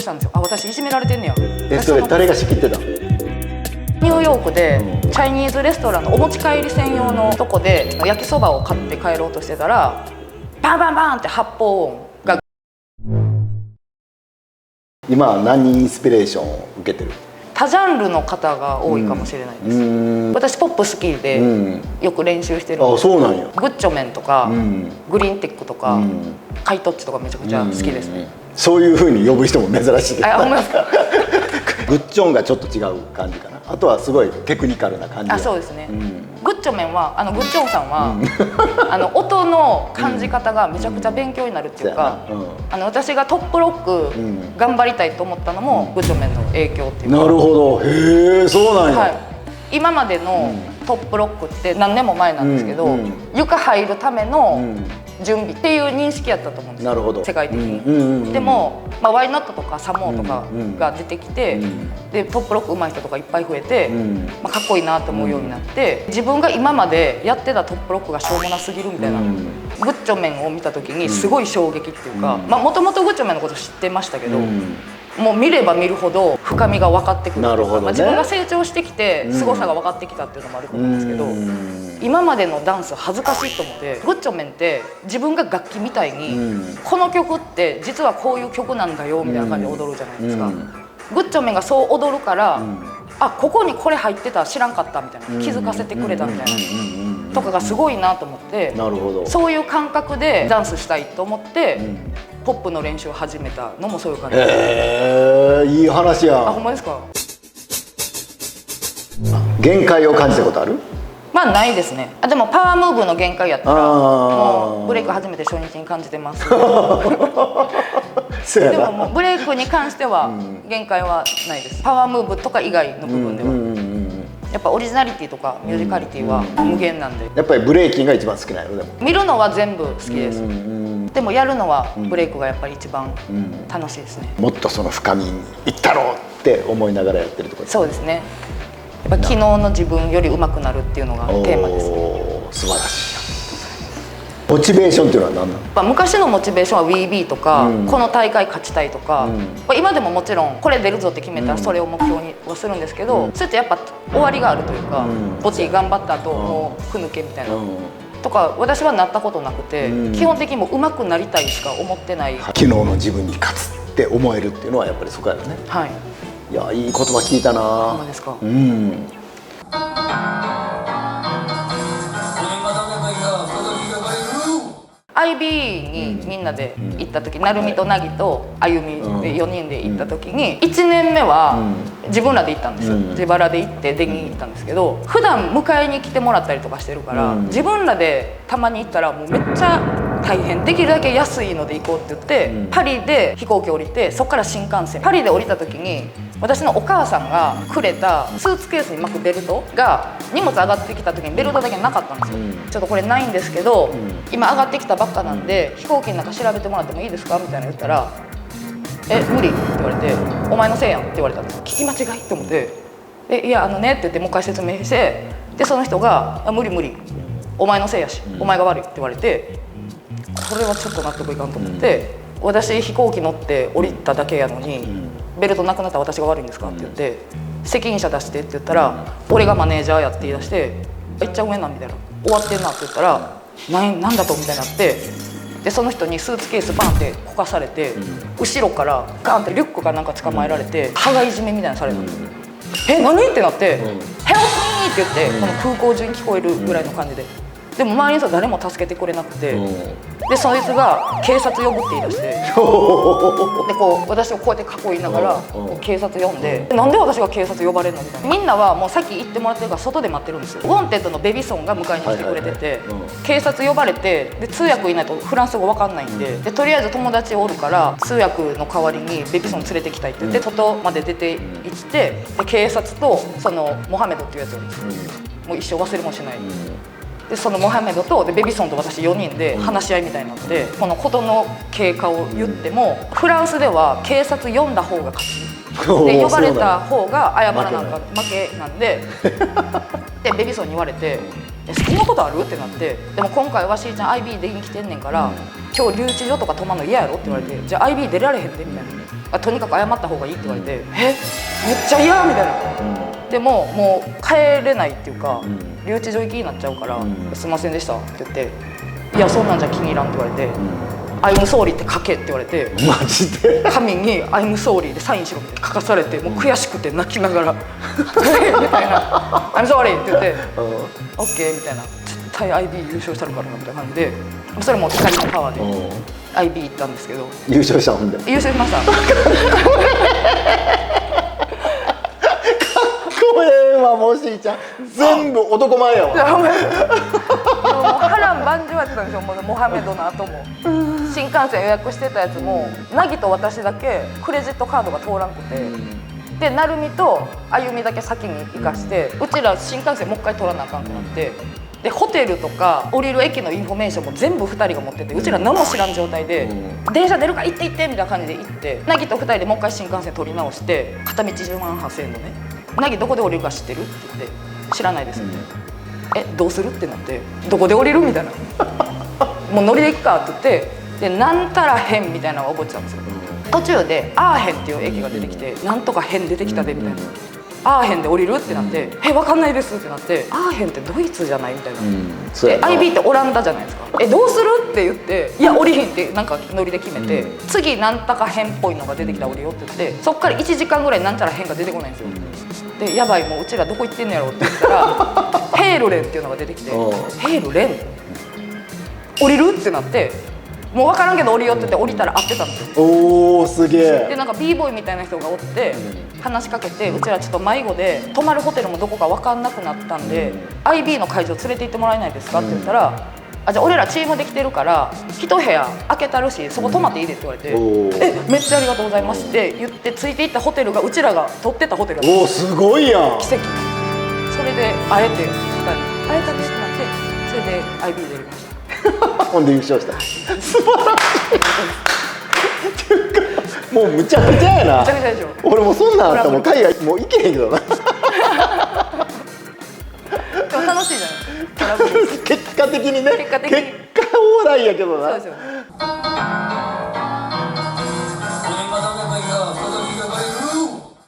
したんですよ。あ、私いじめられてんねや。それ誰が仕切ってたの？ニューヨークでチャイニーズレストランのお持ち帰り専用のとこで焼きそばを買って帰ろうとしてたら、バンバンバンって発砲音が。今は何にインスピレーションを受けてる？多ジャンルの方が多いかもしれないです。私ポップ好きでよく練習してるんです。あ、そうなんや。グッチョメンとかグリーンテックとかカイトッチとかめちゃくちゃ好きですね。そういう風に呼ぶ人も珍しいけど。あ、ほんまですか。グッチョンがちょっと違う感じかな。あとはすごいテクニカルな感じ。あ、そうですね。グッチョメンはグッチョンさんは音の感じ方がめちゃくちゃ勉強になるっていうか、私がトップロック頑張りたいと思ったのもグッチョメンの影響っていうか。なるほど。へえ、そうなんや。はい、今までのトップロックって何年も前なんですけど、床入るための準備っていう認識やったと思うんですよ。なるほど。世界的に。でも、ワイナットとかサモーとかが出てきて、でトップロック上手い人とかいっぱい増えて、かっこいいなと思うようになって、自分が今までやってたトップロックがしょうもなすぎるみたいな、グッチョメンを見た時にすごい衝撃っていうか、もともとグッチョメンのこと知ってましたけど、もう見れば見るほど深みが分かってくる。なるほどね。自分が成長してきて凄さが分かってきたっていうのもあると思うんですけど、今までのダンス恥ずかしいと思って、グッチョメンって自分が楽器みたいに、この曲って実はこういう曲なんだよみたいな感じで踊るじゃないですか。グッチョメンがそう踊るから、あ、ここにこれ入ってた知らんかったみたいな、気づかせてくれたみたいなとかがすごいなと思って、なるほど、そういう感覚でダンスしたいと思って、ポップの練習を始めたのもそういう感じです。いい話や。あ、ほんまですか。限界を感じたことある？まあないですね。あ、でもパワームーブの限界やったらもうブレイク始めて初日に感じてます。でももうブレイクに関しては限界はないです。パワームーブとか以外の部分ではやっぱオリジナリティとかミュージカリティは無限なんで。やっぱりブレイキンが一番好きなの？でも見るのは全部好きです。でもやるのはブレイクがやっぱり一番楽しいですね。もっとその深みにいったろうって思いながらやってるところ。そうですね。やっぱ昨日の自分より上手くなるっていうのがテーマですね。素晴らしい。モチベーションっていうのは何なの？昔のモチベーションは WeBe とか、この大会勝ちたいとか、今でももちろんこれ出るぞって決めたらそれを目標にはするんですけど、それってやっぱ終わりがあるというか、ボディ頑張った後もうふぬけみたいなとか、私はなったことなくて、基本的にもう上手くなりたいしか思ってない。昨日の自分に勝つって思えるっていうのはやっぱりそこやろね。はい。いや、いい言葉聞いたな。ほんまですか。IB にみんなで行った時、成美と凪とあゆみで4人で行った時に、1年目は自分らで行ったんですよ。自腹で行って出に行ったんですけど、普段迎えに来てもらったりとかしてるから、自分らでたまに行ったらもうめっちゃ大変。できるだけ安いので行こうって言って、パリで飛行機降りて、そこから新幹線。パリで降りた時に私のお母さんがくれたスーツケースに巻くベルトが、荷物上がってきた時にベルトだけなかったんですよ。ちょっとこれないんですけど、今上がってきたばっかなんで飛行機の中調べてもらってもいいですかみたいな言ったら「え、無理」って言われて「お前のせいやん」って言われたんですよ。聞き間違いって思って「いやね」って言ってもう一回説明して、でその人が「無理無理、お前のせいやしお前が悪い」って言われて、これはちょっと納得いかんと思って、私飛行機乗って降りただけやのにベルトなくなったら私が悪いんですかって言って、責任者出してって言ったら、俺がマネージャーやって言い出して、めっちゃごめんなみたいな、終わってんなって言ったら、なんだとみたいになって、でその人にスーツケースバンってこかされて、後ろからガンってリュックかなんか捕まえられて、羽がいじめみたいなされたんですよ。え、何ってなって「ヘルプミー!」って言って、この空港中に聞こえるぐらいの感じで。でも周りの人は誰も助けてくれなくて、でそいつが警察呼ぶって言い出して、でこう私をこうやって囲いながら警察呼んで、なんで私が警察呼ばれるのみたいな。みんなはもう先行ってもらってるから外で待ってるんですよ。ウォンテッドのベビソンが迎えに来てくれてて、警察呼ばれて、で通訳いないとフランス語分かんないんで、とりあえず友達おるから通訳の代わりにベビソン連れてきたいって言って、外まで出て行って、で警察とそのモハメドっていうやつをもう一生忘れもしない。でそのモハメドとでベビソンと私4人で話し合いみたいになって、この事の経過を言っても、フランスでは警察呼んだ方が勝ちで、呼ばれた方が謝らなんか負けなんででベビソンに言われて「そんなことある?」ってなって、でも今回はしーちゃん IB 出に来てんねんから、今日留置所とか泊まるの嫌やろって言われて、じゃあ IB 出られへんでみたいな、とにかく謝った方がいいって言われて、めっちゃ嫌みたいな、でももう帰れないっていうか、留置所行きになっちゃうから「すいませんでした」って言って「いやそんなんじゃ気に入らん」って言われて「I'm sorry」って書けって言われて、マジで紙に「I'm sorry」でサインしろって書かされて、もう悔しくて泣きながら「みたいな「I'm sorry」って言って「OK」みたいな、絶対 IB 優勝したのかなみたいな感じで、それも怒りのパワーで IB 行ったんですけど、優勝したもんで優勝しました。これはもうしーちゃん全部男前やわ。でももう波乱万丈やったんですよ、もうモハメドの後も。新幹線予約してたやつも凪と私だけクレジットカードが通らんくて、で成海とあゆみだけ先に行かして、うちら新幹線もう一回取らなあかんくなって、でホテルとか降りる駅のインフォメーションも全部2人が持ってて、うちら何も知らん状態で「電車出るか行って行って」みたいな感じで行って、凪と2人でもう一回新幹線取り直して、片道10万8000円のね「凪どこで降りるか知ってる?」って言って「知らないです」って「えどうする?」ってなって「どこで降りる?」みたいな「もう乗りで行くか」って言って、でなんたらへんみたいなのを覚えてたんですよ。途中でアーヘンっていう駅が出てきて「なんとかへん出てきたで」みたいな。アーヘンで降りるってなって「分かんないです」ってなって「アーヘンってドイツじゃない?」みたいな、で IB ってオランダじゃないですか。どうするって言って「いや降りひん」ってなんかノリで決めて、次なんたか変っぽいのが出てきたら降りようって言って、そっから1時間ぐらいなんちゃら変が出てこないんですよ。でやばい、もううちらどこ行ってんのやろって言ったらヘールレンっていうのが出てきて「ヘールレン降りる?」ってなって、もう分からんけど降りようって言って降りたら合ってたんですよ。おーすげえ。でなんか b ボーイみたいな人がおって話しかけて、うちらちょっと迷子で泊まるホテルもどこか分かんなくなったんで、IB の会場連れて行ってもらえないですかって言ったら、あじゃあ俺らチームで来てるから一部屋空けたるしそこ泊まっていいですって言われて、めっちゃありがとうございますって言ってついていったホテルがうちらが取ってたホテルだった。おーすごいやん。奇跡。それで会えて2人会えたねってなって、それで IB 出れました。ほんで優勝した。素晴らしい。っていうかもうむちゃくちゃやな。めちゃくちゃでしょ。俺もそんなんあったらもう海外もう行けへんけどな。でも楽しいじゃないですか。結果的にね。結果的に結果オーライやけどな。そうですよね。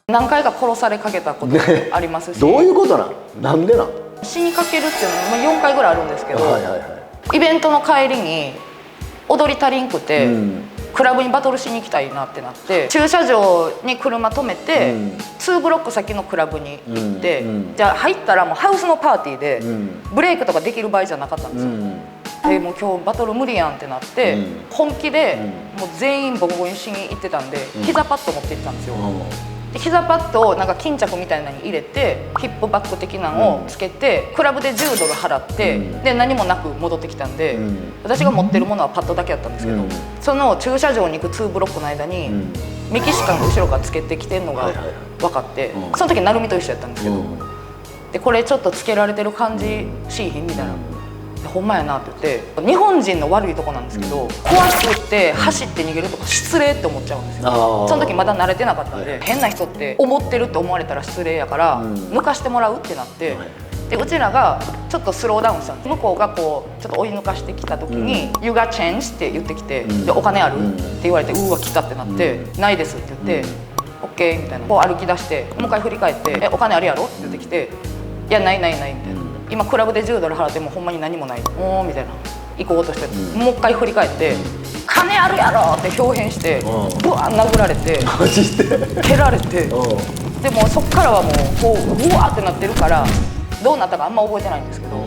何回か殺されかけたこともありますし。どういうことなん？なんでなん？死にかけるっていうのは4回ぐらいあるんですけど、はいはいはい。イベントの帰りに踊り足りんくて、クラブにバトルしに行きたいなってなって、駐車場に車止めて、2ブロック先のクラブに行って、じゃあ入ったらもうハウスのパーティーで、ブレイクとかできる場合じゃなかったんですよ。でもう今日バトル無理やんってなって、本気でもう全員ボコボコにしに行ってたんで、膝パッド持って行ったんですよ。で膝パッドをなんか巾着みたいなのに入れてヒップバッグ的なのをつけて、クラブで10ドル払って、で何もなく戻ってきたんで、私が持ってるものはパッドだけだったんですけど、その駐車場に行く2ブロックの間に、メキシカンが後ろからつけてきてるのが分かって、その時成海と一緒やったんですけど、でこれちょっとつけられてる感じしいひんみたいな。ほんまやなって言って、日本人の悪いとこなんですけど、怖くって走って逃げるとか失礼って思っちゃうんですよ。その時まだ慣れてなかったんで、変な人って思ってるって思われたら失礼やから、抜かしてもらうってなって、でうちらがちょっとスローダウンしたんです。向こうがこうちょっと追い抜かしてきた時に「You got change?」って言ってきて「でお金ある?」って言われて「うわ来た」ってなって「ないです」って言って「OK」みたいな、こう歩き出してもう一回振り返って「お金あるやろ?」って言ってきて「いやないないない」みたいな。今クラブで10ドル払ってもほんまに何もないおーみたいな行こうとして、もう一回振り返って「金あるやろ!」って表現してブワー殴られてマジで蹴られて、でもそっからはもうこうブワーってなってるからどうなったかあんま覚えてないんですけど、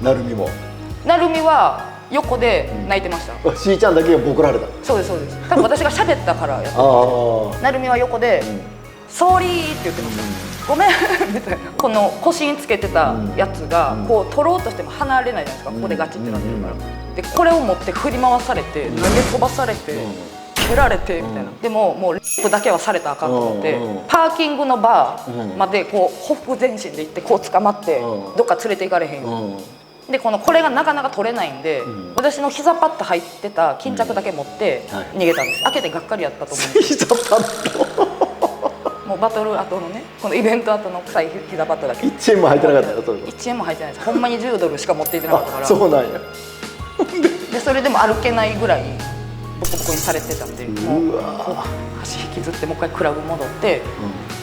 成海も成海は横で泣いてました。しーちゃんだけがボコられた。そうですそうです。多分私が喋ったからやった。成海は横で「ソーリー」って言ってました。ごめんみたいな。この腰につけてたやつがこう取ろうとしても離れないじゃないですか、ここでガチってなってるから。でこれを持って振り回されて投げ飛ばされて蹴られてみたいな。でももうレップだけはされたらあかんと思って、パーキングのバーまでこうほふ前進で行ってこう捕まってどっか連れて行かれへんよ。でこれがなかなか取れないんで、私の膝パッド入ってた巾着だけ持って逃げたんです。開けてがっかりやったと思うんです。膝パッドもうバトル後のねこのイベント後の臭い膝パッドだけ1円も入ってなかったよそれ1円も入ってないです。ほんまに10ドルしか持っていってなかったから。そうなんや。でそれでも歩けないぐらいボコボコにされてたんで、もううわ足引きずってもう一回クラブ戻って、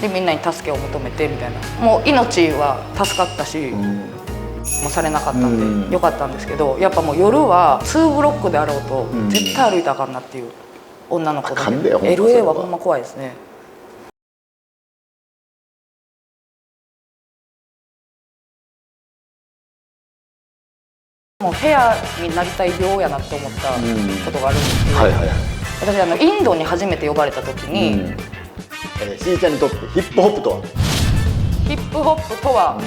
でみんなに助けを求めてみたいな。もう命は助かったし、もうされなかったんでよかったんですけど、やっぱもう夜は2ブロックであろうと絶対歩いたらあかんなっていう女の子だけ。LA はほんま怖いですね。もうフェアになりたい病やなって思ったことがあるんですけど、私インドに初めて呼ばれた時に、しーちゃんにとってヒップホップとは？ヒップホップとは